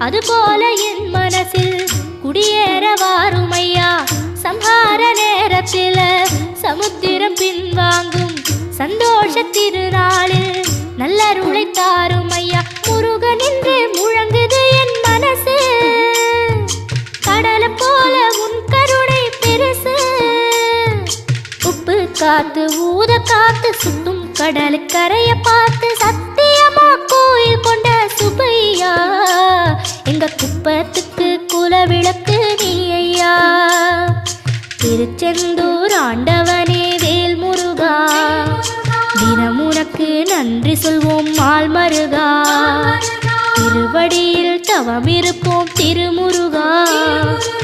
அதுபோல என் மனசில் குடியேற வாருமையா. சம்ஹார நேரத்தில் சமுத்திரம் பின்வாங்கும் சந்தோஷ திருநாளில் நல்லருளை தாருமையா. முருகன் என்று முழங்குது என் மனசு, கடலை போல உன் கருணை பெருசு. உப்பு காத்து ஊத காத்து சுத்தும் கடலு கரைய பார்த்து சத்தியமா கோயில் கொண்ட சுப்பையா. எங்க குப்பத்துக்கு குலவிளக்கு நீ ஐயா. திருச்செந்தூர் ஆண்டவனே வேல் முருகா, தினம் உனக்கு நன்றி சொல்வோம் மால் மருகா. திருவடியில் தவமிருப்போம் திருமுருகா.